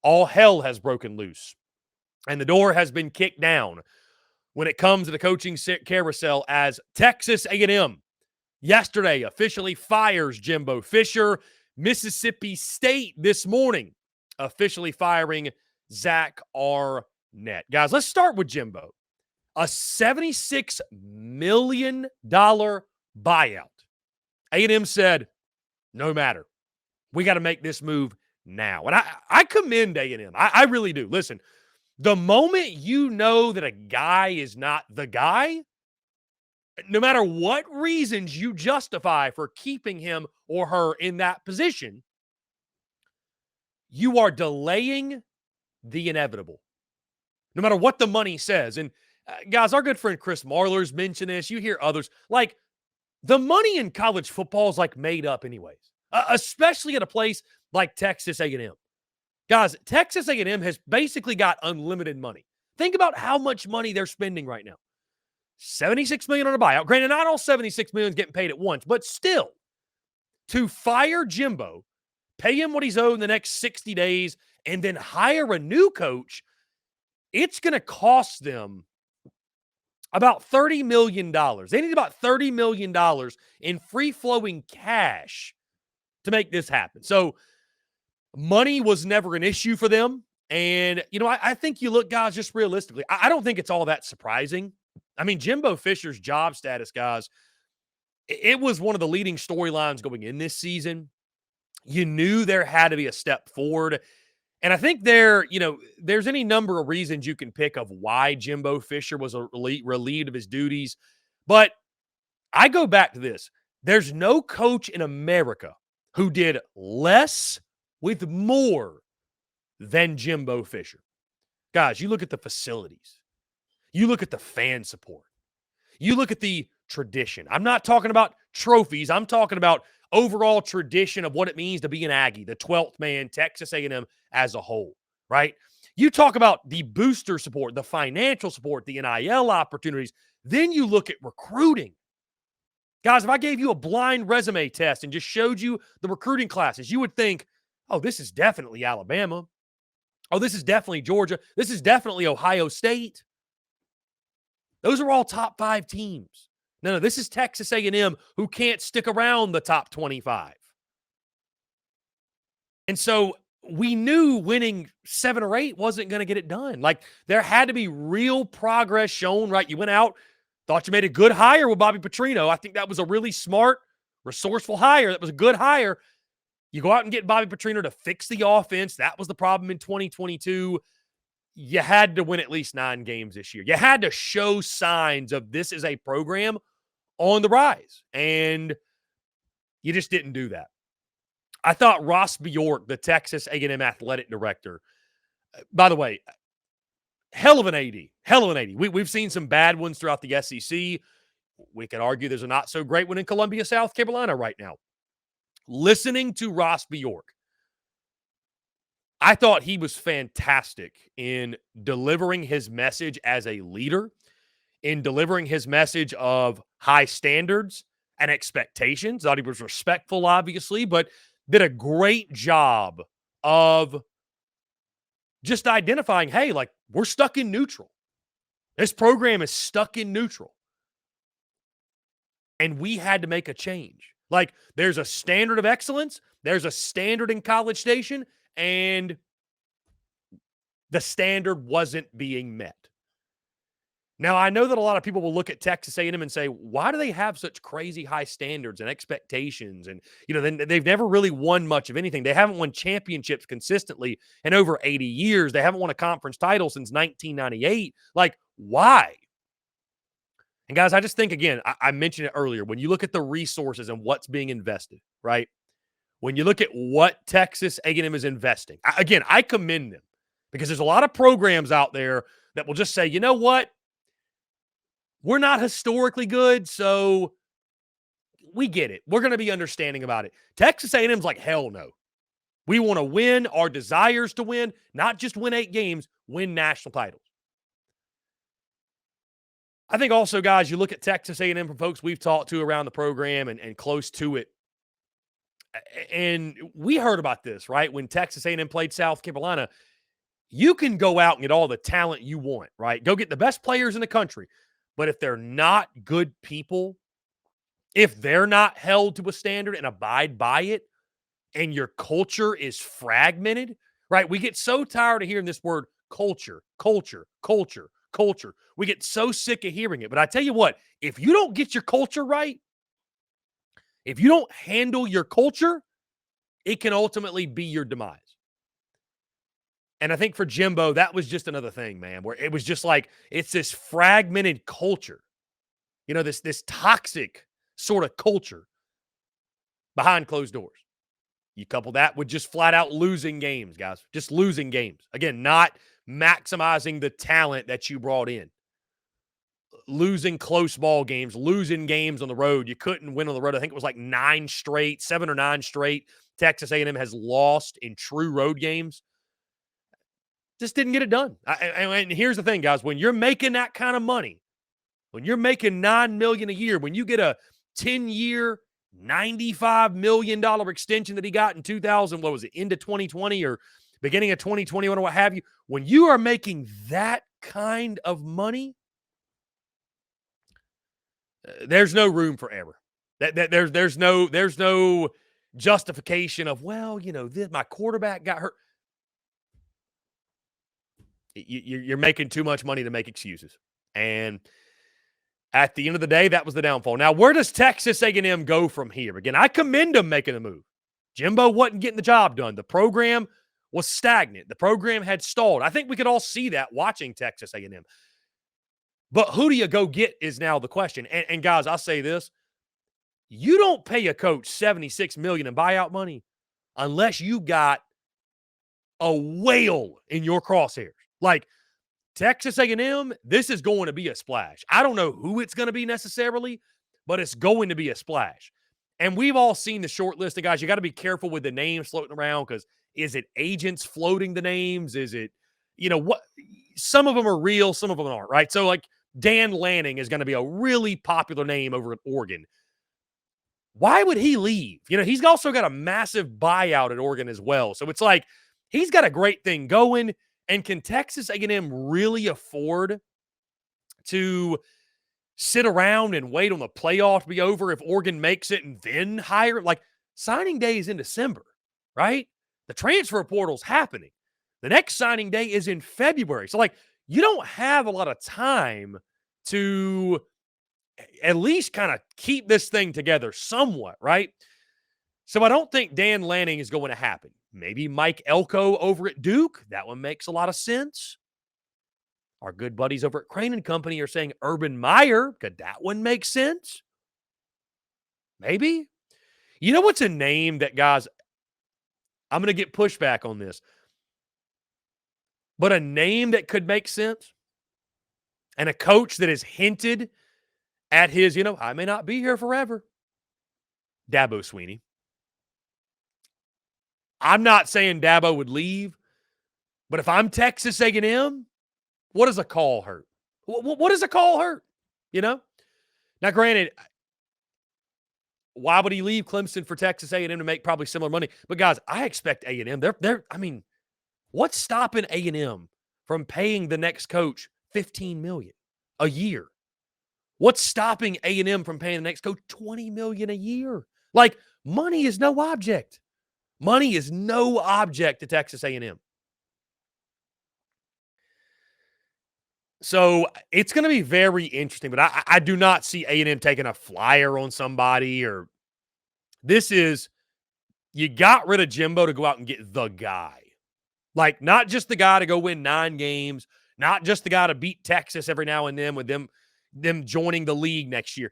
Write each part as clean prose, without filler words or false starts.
all hell has broken loose, and the door has been kicked down when it comes to the coaching carousel, as Texas A&M yesterday officially fires Jimbo Fisher. Mississippi State this morning officially firing Zach Arnett. Guys, let's start with Jimbo. A $76 million buyout. A&M said, no matter. We got to make this move now. And I commend A&M. I really do. Listen, the moment you know that a guy is not the guy, no matter what reasons you justify for keeping him or her in that position, you are delaying the inevitable. No matter what the money says. And guys, our good friend Chris Marler's mentioned this. You hear others. Like, the money in college football is like made up anyways, especially at a place like Texas A&M. Guys, Texas A&M has basically got unlimited money. Think about how much money they're spending right now. $76 million on a buyout. Granted, not all $76 million is getting paid at once, but still, to fire Jimbo, pay him what he's owed in the next 60 days, and then hire a new coach, it's going to cost them about $30 million. They need about $30 million in free-flowing cash to make this happen. So money was never an issue for them. And, I think you look, guys, just realistically, I don't think it's all that surprising. I mean, Jimbo Fisher's job status, guys, it was one of the leading storylines going in this season. You knew there had to be a step forward. And I think there's any number of reasons you can pick of why Jimbo Fisher was relieved of his duties. But I go back to this. There's no coach in America who did less with more than Jimbo Fisher. Guys, you look at the facilities. You look at the fan support. You look at the tradition. I'm not talking about trophies. I'm talking about overall tradition of what it means to be an Aggie, the 12th man, Texas A&M as a whole, right? You talk about the booster support, the financial support, the NIL opportunities. Then you look at recruiting. Guys, if I gave you a blind resume test and just showed you the recruiting classes, you would think, oh, this is definitely Alabama. Oh, this is definitely Georgia. This is definitely Ohio State. Those are all top 5 teams. No, this is Texas A&M, who can't stick around the top 25. And so we knew winning 7 or 8 wasn't going to get it done. Like, there had to be real progress shown, right? You went out, thought you made a good hire with Bobby Petrino. I think that was a really smart, resourceful hire. That was a good hire. You go out and get Bobby Petrino to fix the offense. That was the problem in 2022. You had to win at least 9 games this year. You had to show signs of this is a program on the rise, and you just didn't do that. I thought Ross Bjork, the Texas A&M athletic director, by the way, hell of an AD. We've seen some bad ones throughout the SEC. We could argue there's a not so great one in Columbia, South Carolina right now. Listening to Ross Bjork, I thought he was fantastic in delivering his message as a leader, in delivering his message of high standards and expectations. Thought he was respectful, obviously, but did a great job of just identifying, hey, like, we're stuck in neutral. This program is stuck in neutral. And we had to make a change. Like, there's a standard of excellence. There's a standard in College Station, and the standard wasn't being met. Now, I know that a lot of people will look at Texas A&M and say, why do they have such crazy high standards and expectations? And, they've never really won much of anything. They haven't won championships consistently in over 80 years. They haven't won a conference title since 1998. Like, why? And guys, I just think, again, I mentioned it earlier, when you look at the resources and what's being invested, right? When you look at what Texas A&M is investing, I commend them, because there's a lot of programs out there that will just say, you know what? We're not historically good, so we get it. We're going to be understanding about it. Texas A&M's like, hell no. We want to win. Our desires to win, not just win 8 games, win national titles. I think also, guys, you look at Texas A&M from folks we've talked to around the program and close to it. And we heard about this, right? When Texas A&M played South Carolina, You can go out and get all the talent you want, right? Go get the best players in the country. But if they're not good people, if they're not held to a standard and abide by it, and your culture is fragmented, right? We get so tired of hearing this word culture, culture, culture, culture. We get so sick of hearing it. But I tell you what, if you don't get your culture right, if you don't handle your culture, it can ultimately be your demise. And I think for Jimbo, that was just another thing, man, where it was just like, it's this fragmented culture, this toxic sort of culture behind closed doors. You couple that with just flat out losing games, guys, just losing games. Again, not maximizing the talent that you brought in. Losing close ball games, losing games on the road. You couldn't win on the road. I think it was like 7 or 9 straight. Texas A&M has lost in true road games. Just didn't get it done. And here's the thing, guys. When you're making that kind of money, when you're making $9 million a year, when you get a 10-year, $95 million extension that he got in 2000, what was it, into 2020 or beginning of 2021 or what have you, when you are making that kind of money, there's no room for error. There's no justification of, well, my quarterback got hurt. You're making too much money to make excuses. And at the end of the day, that was the downfall. Now, where does Texas A&M go from here? Again, I commend them making a move. Jimbo wasn't getting the job done. The program was stagnant. The program had stalled. I think we could all see that watching Texas A&M. But who do you go get is now the question. And guys, I'll say this. You don't pay a coach $76 million in buyout money unless you got a whale in your crosshairs. Like Texas A&M, this is going to be a splash. I don't know who it's going to be necessarily, but it's going to be a splash. And we've all seen the short list of guys. You got to be careful with the names floating around because is it agents floating the names? Is it, what? Some of them are real, some of them aren't, right? So like Dan Lanning is going to be a really popular name over at Oregon. Why would he leave? He's also got a massive buyout at Oregon as well. So it's like he's got a great thing going. And can Texas A&M really afford to sit around and wait on the playoff to be over if Oregon makes it and then hire? Like, signing day is in December, right? The transfer portal's happening. The next signing day is in February. So, like, you don't have a lot of time to at least kind of keep this thing together somewhat, right? So I don't think Dan Lanning is going to happen. Maybe Mike Elko over at Duke. That one makes a lot of sense. Our good buddies over at Crane and Company are saying Urban Meyer. Could that one make sense? Maybe. You know what's a name that, guys, I'm going to get pushback on this, but a name that could make sense and a coach that has hinted at his, I may not be here forever. Dabo Swinney. I'm not saying Dabo would leave, but if I'm Texas A&M, what does a call hurt? What does a call hurt? Now, granted, why would he leave Clemson for Texas A&M to make probably similar money? But guys, I expect A&M. What's stopping A&M from paying the next coach $15 million a year? What's stopping A&M from paying the next coach $20 million a year? Like, money is no object. Money is no object to Texas A&M. So it's going to be very interesting, but I do not see A&M taking a flyer on somebody or this is, you got rid of Jimbo to go out and get the guy. Like, not just the guy to go win 9 games, not just the guy to beat Texas every now and then with them joining the league next year.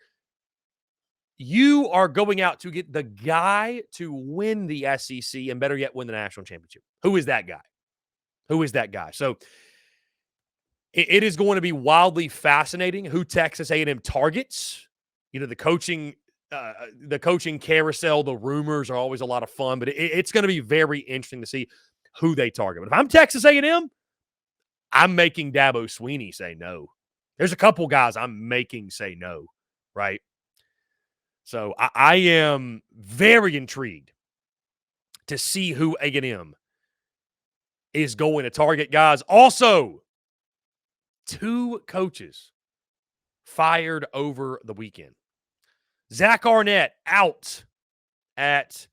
You are going out to get the guy to win the SEC and better yet, win the national championship. Who is that guy? Who is that guy? So it is going to be wildly fascinating who Texas A&M targets. The coaching carousel, the rumors are always a lot of fun, but it's going to be very interesting to see who they target. But if I'm Texas A&M, I'm making Dabo Swinney say no. There's a couple guys I'm making say no, right? So I am very intrigued to see who A&M is going to target, guys. Also, 2 coaches fired over the weekend. Zach Arnett out at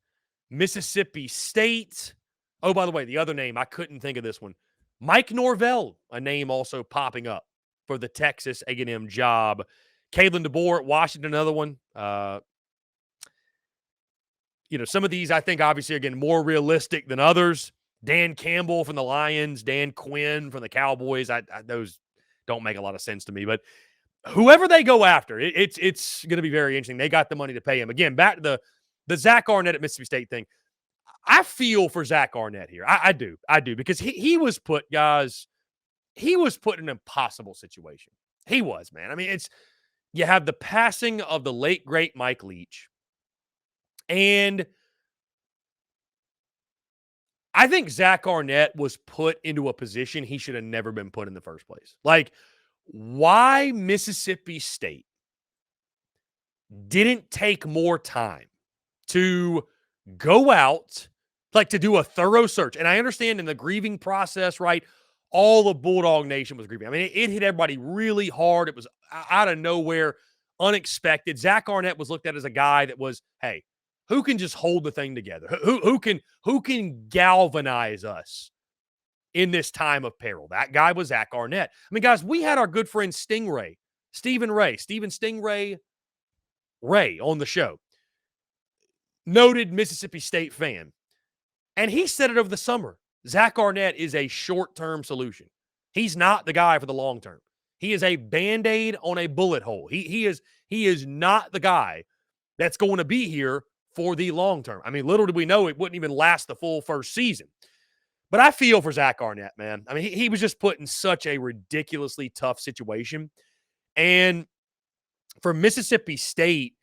Mississippi State. Oh, by the way, the other name, I couldn't think of this one. Mike Norvell, a name also popping up for the Texas A&M job. Kalen DeBoer at Washington, another one. Some of these I think obviously again more realistic than others. Dan Campbell from the Lions, Dan Quinn from the Cowboys. Those don't make a lot of sense to me, but whoever they go after, it's going to be very interesting. They got the money to pay him. Again, back to the Zach Arnett at Mississippi State thing. I feel for Zach Arnett here. I do because he was put, guys. He was put in an impossible situation. He was, man. I mean, you have the passing of the late great Mike Leach. And I think Zach Arnett was put into a position he should have never been put in the first place. Like, why Mississippi State didn't take more time to go out, like to do a thorough search. And I understand in the grieving process, right, all the Bulldog Nation was grieving. I mean, it hit everybody really hard. It was out of nowhere, unexpected. Zach Arnett was looked at as a guy that was, hey, who can just hold the thing together? Who can galvanize us in this time of peril? That guy was Zach Arnett. I mean, guys, we had our good friend Stephen Stingray Ray on the show. Noted Mississippi State fan. And he said it over the summer. Zach Arnett is a short-term solution. He's not the guy for the long term. He is a Band-Aid on a bullet hole. He is not the guy that's going to be here for the long term. I mean, little did we know it wouldn't even last the full first season. But I feel for Zach Arnett, man. I mean, he was just put in such a ridiculously tough situation. And for Mississippi State,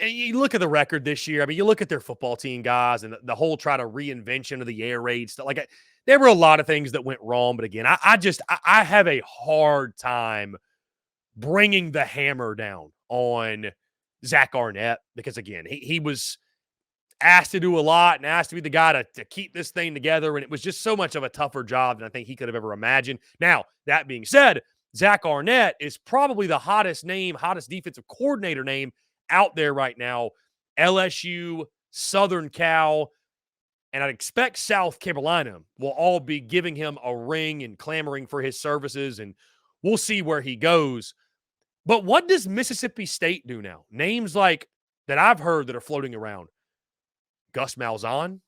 you look at the record this year. I mean, you look at their football team, guys, and the whole try to reinvention of the air raid stuff. Like, there were a lot of things that went wrong. But again, I have a hard time bringing the hammer down on Zach Arnett because, again, he was asked to do a lot and asked to be the guy to keep this thing together. And it was just so much of a tougher job than I think he could have ever imagined. Now, that being said, Zach Arnett is probably the hottest defensive coordinator name out there right now. LSU, Southern Cal, and I'd expect South Carolina will all be giving him a ring and clamoring for his services, and we'll see where he goes. But what does Mississippi State do now? Names like that I've heard that are floating around. Gus Malzahn,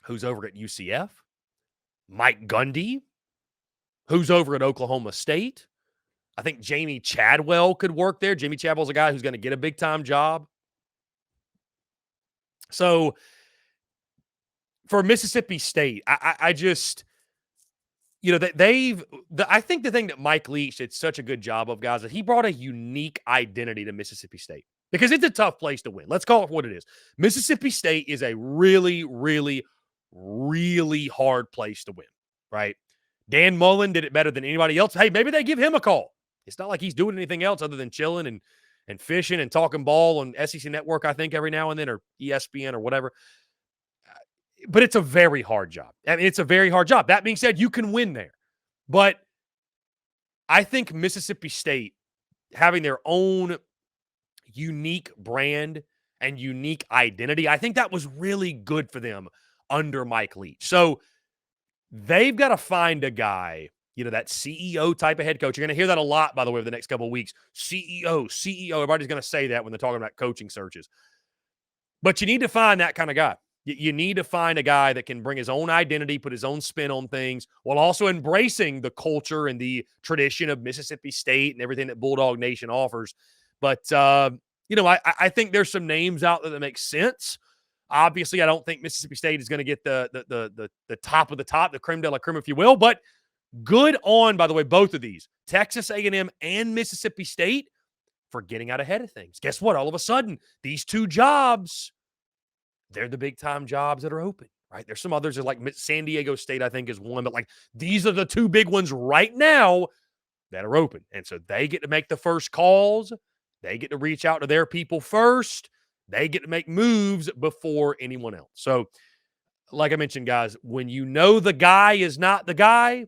who's over at UCF. Mike Gundy, who's over at Oklahoma State. I think Jamie Chadwell could work there. Jamie Chadwell's a guy who's going to get a big-time job. So, for Mississippi State, I just, I think the thing that Mike Leach did such a good job of, guys, that he brought a unique identity to Mississippi State because it's a tough place to win. Let's call it what it is. Mississippi State is a really, really, really hard place to win, right? Dan Mullen did it better than anybody else. Hey, maybe they give him a call. It's not like he's doing anything else other than chilling and fishing and talking ball on SEC Network, I think, every now and then, or ESPN or whatever. But it's a very hard job. I mean, it's a very hard job. That being said, you can win there. But I think Mississippi State having their own unique brand and unique identity, I think that was really good for them under Mike Leach. So they've got to find a guy, that CEO type of head coach. You're going to hear that a lot, by the way, over the next couple of weeks. CEO. Everybody's going to say that when they're talking about coaching searches. But you need to find that kind of guy. You need to find a guy that can bring his own identity, put his own spin on things, while also embracing the culture and the tradition of Mississippi State and everything that Bulldog Nation offers. But, I think there's some names out there that make sense. Obviously, I don't think Mississippi State is going to get the top of the top, the creme de la creme, if you will. But good on, by the way, both of these, Texas A&M and Mississippi State, for getting out ahead of things. Guess what? All of a sudden, these two jobs, they're the big-time jobs that are open, right? There's some others, like San Diego State, I think, is one. But, these are the two big ones right now that are open. And so they get to make the first calls. They get to reach out to their people first. They get to make moves before anyone else. So, like I mentioned, guys, when you know the guy is not the guy,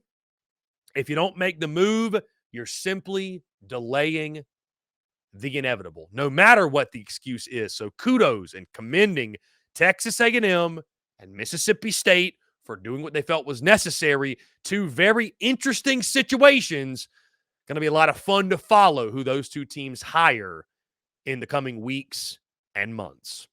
if you don't make the move, you're simply delaying the inevitable, no matter what the excuse is. So kudos and commending Texas A&M and Mississippi State for doing what they felt was necessary. Two very interesting situations. Going to be a lot of fun to follow who those two teams hire in the coming weeks and months.